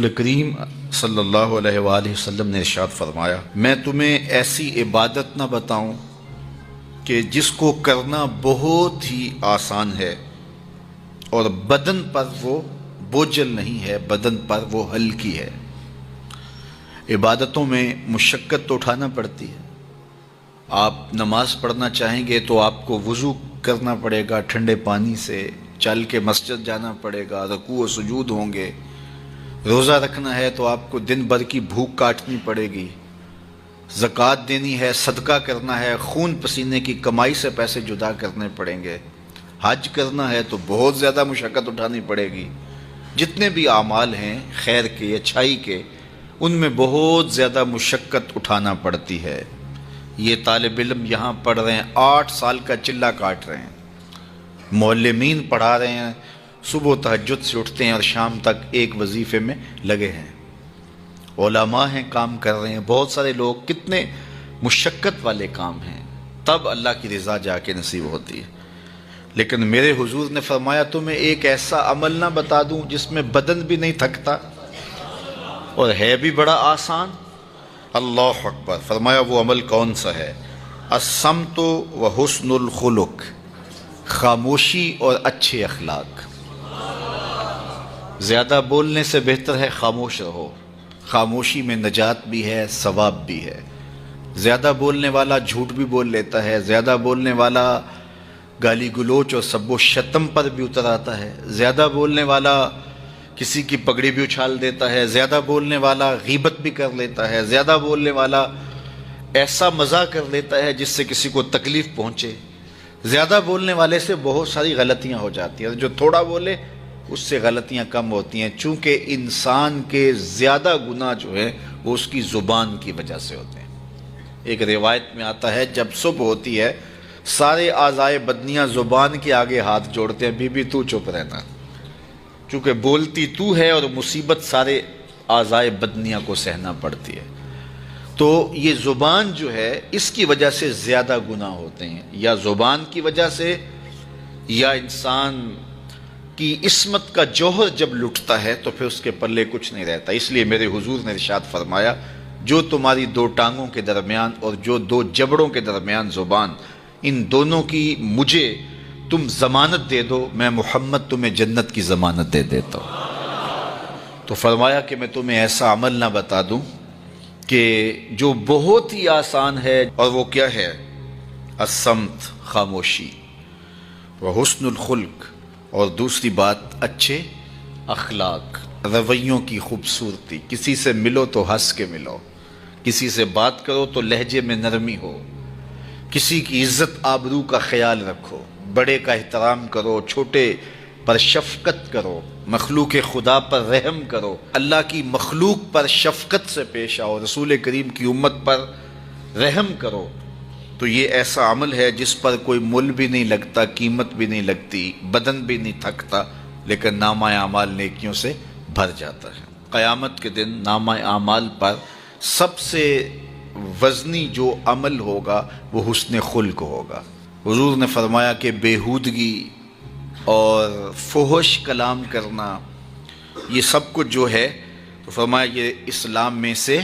رسول کریم صلی اللہ علیہ وآلہ وسلم نے ارشاد فرمایا، میں تمہیں ایسی عبادت نہ بتاؤں کہ جس کو کرنا بہت ہی آسان ہے اور بدن پر وہ بوجھل نہیں ہے، بدن پر وہ ہلکی ہے۔ عبادتوں میں مشقت تو اٹھانا پڑتی ہے۔ آپ نماز پڑھنا چاہیں گے تو آپ کو وضو کرنا پڑے گا ٹھنڈے پانی سے، چل کے مسجد جانا پڑے گا، رکوع و سجود ہوں گے۔ روزہ رکھنا ہے تو آپ کو دن بھر کی بھوک کاٹنی پڑے گی، زکوٰۃ دینی ہے، صدقہ کرنا ہے، خون پسینے کی کمائی سے پیسے جدا کرنے پڑیں گے، حج کرنا ہے تو بہت زیادہ مشقت اٹھانی پڑے گی۔ جتنے بھی اعمال ہیں خیر کے، اچھائی کے، ان میں بہت زیادہ مشقت اٹھانا پڑتی ہے۔ یہ طالب علم یہاں پڑھ رہے ہیں، 8 سال کا چلہ کاٹ رہے ہیں، معلمین پڑھا رہے ہیں، صبح تہجد سے اٹھتے ہیں اور شام تک ایک وظیفے میں لگے ہیں، علماء ہیں کام کر رہے ہیں، بہت سارے لوگ، کتنے مشقت والے کام ہیں، تب اللہ کی رضا جا کے نصیب ہوتی ہے۔ لیکن میرے حضور نے فرمایا تمہیں ایک ایسا عمل نہ بتا دوں جس میں بدن بھی نہیں تھکتا اور ہے بھی بڑا آسان؟ اللہ اکبر! فرمایا وہ عمل کون سا ہے؟ الصمت و حسن الخلق، خاموشی اور اچھے اخلاق۔ زیادہ بولنے سے بہتر ہے خاموش رہو، خاموشی میں نجات بھی ہے، ثواب بھی ہے۔ زیادہ بولنے والا جھوٹ بھی بول لیتا ہے، زیادہ بولنے والا گالی گلوچ اور سب و شتم پر بھی اتر آتا ہے، زیادہ بولنے والا کسی کی پگڑی بھی اچھال دیتا ہے، زیادہ بولنے والا غیبت بھی کر لیتا ہے، زیادہ بولنے والا ایسا مزاح کر لیتا ہے جس سے کسی کو تکلیف پہنچے۔ زیادہ بولنے والے سے بہت ساری غلطیاں ہو جاتی ہیں، جو تھوڑا بولے اس سے غلطیاں کم ہوتی ہیں، چونکہ انسان کے زیادہ گناہ جو ہے وہ اس کی زبان کی وجہ سے ہوتے ہیں۔ ایک روایت میں آتا ہے جب صبح ہوتی ہے سارے اعضائے بدنیاں زبان کے آگے ہاتھ جوڑتے ہیں، بی بی تو چپ رہنا، چونکہ بولتی تو ہے اور مصیبت سارے اعضائے بدنیاں کو سہنا پڑتی ہے۔ تو یہ زبان جو ہے اس کی وجہ سے زیادہ گناہ ہوتے ہیں، یا زبان کی وجہ سے، یا انسان کی عصمت کا جوہر جب لٹتا ہے تو پھر اس کے پلے کچھ نہیں رہتا۔ اس لیے میرے حضور نے ارشاد فرمایا جو تمہاری 2 ٹانگوں کے درمیان اور جو 2 جبڑوں کے درمیان زبان، ان دونوں کی مجھے تم ضمانت دے دو، میں محمد تمہیں جنت کی ضمانت دے دیتا ہوں۔ تو فرمایا کہ میں تمہیں ایسا عمل نہ بتا دوں کہ جو بہت ہی آسان ہے، اور وہ کیا ہے؟ الصمت، خاموشی، وحسن الخلق، اور دوسری بات اچھے اخلاق، رویوں کی خوبصورتی۔ کسی سے ملو تو ہنس کے ملو، کسی سے بات کرو تو لہجے میں نرمی ہو، کسی کی عزت آبرو کا خیال رکھو، بڑے کا احترام کرو، چھوٹے پر شفقت کرو، مخلوق خدا پر رحم کرو، اللہ کی مخلوق پر شفقت سے پیش آؤ، رسول کریم کی امت پر رحم کرو۔ تو یہ ایسا عمل ہے جس پر کوئی مل بھی نہیں لگتا، قیمت بھی نہیں لگتی، بدن بھی نہیں تھکتا، لیکن نامہ اعمال نیکیوں سے بھر جاتا ہے۔ قیامت کے دن نامہ اعمال پر سب سے وزنی جو عمل ہوگا وہ حسن خلق ہوگا۔ حضور نے فرمایا کہ بیہودگی اور فحش کلام کرنا، یہ سب کچھ جو ہے، تو فرمایا یہ اسلام میں سے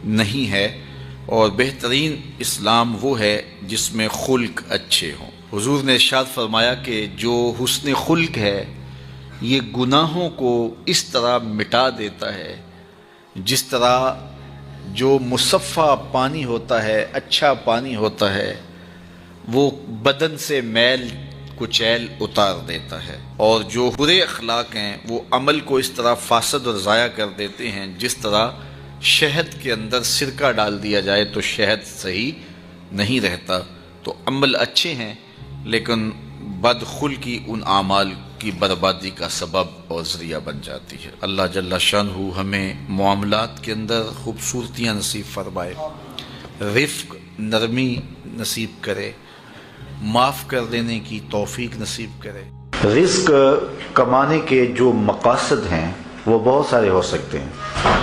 نہیں ہے، اور بہترین اسلام وہ ہے جس میں خلق اچھے ہوں۔ حضور نے ارشاد فرمایا کہ جو حسن خلق ہے یہ گناہوں کو اس طرح مٹا دیتا ہے جس طرح جو مصفہ پانی ہوتا ہے، اچھا پانی ہوتا ہے، وہ بدن سے میل کچیل اتار دیتا ہے، اور جو برے اخلاق ہیں وہ عمل کو اس طرح فاسد اور ضائع کر دیتے ہیں جس طرح شہد کے اندر سرکہ ڈال دیا جائے تو شہد صحیح نہیں رہتا۔ تو عمل اچھے ہیں لیکن بدخلقی ان اعمال کی بربادی کا سبب اور ذریعہ بن جاتی ہے۔ اللہ جل شانہ ہمیں معاملات کے اندر خوبصورتیاں نصیب فرمائے، رفق، نرمی نصیب کرے، معاف کر دینے کی توفیق نصیب کرے۔ رزق کمانے کے جو مقاصد ہیں وہ بہت سارے ہو سکتے ہیں،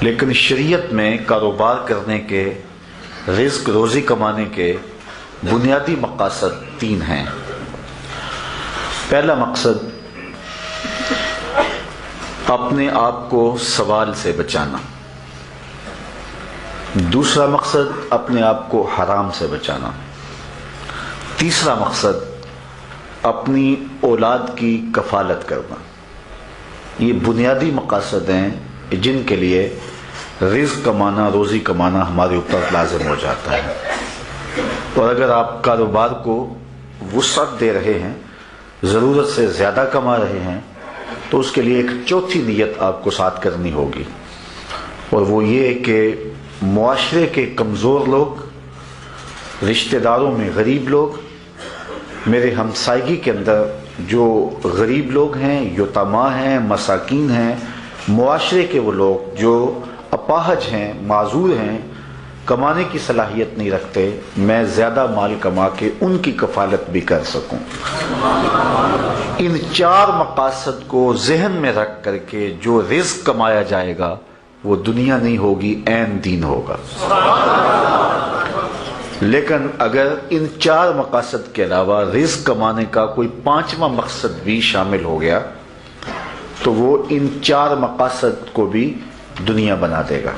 لیکن شریعت میں کاروبار کرنے کے، رزق روزی کمانے کے بنیادی مقاصد 3 ہیں۔ پہلا مقصد اپنے آپ کو سوال سے بچانا. دوسرا مقصد اپنے آپ کو حرام سے بچانا. تیسرا مقصد اپنی اولاد کی کفالت کرنا. یہ بنیادی مقاصد ہیں جن کے لیے رزق کمانا، روزی کمانا ہمارے اوپر لازم ہو جاتا ہے. اور اگر آپ کاروبار کو وسعت دے رہے ہیں، ضرورت سے زیادہ کما رہے ہیں، تو اس کے لیے ایک چوتھی نیت آپ کو ساتھ کرنی ہوگی، اور وہ یہ کہ معاشرے کے کمزور لوگ، رشتہ داروں میں غریب لوگ، میرے ہمسائیگی کے اندر جو غریب لوگ ہیں، یتیما ہیں، مساکین ہیں، معاشرے کے وہ لوگ جو اپاہج ہیں، معذور ہیں، کمانے کی صلاحیت نہیں رکھتے، میں زیادہ مال کما کے ان کی کفالت بھی کر سکوں. ان چار مقاصد کو ذہن میں رکھ کر کے جو رزق کمایا جائے گا وہ دنیا نہیں ہوگی، عین دین ہوگا. لیکن اگر ان چار مقاصد کے علاوہ رزق کمانے کا کوئی پانچواں مقصد بھی شامل ہو گیا تو وہ ان چار مقاصد کو بھی دنیا بنا دے گا.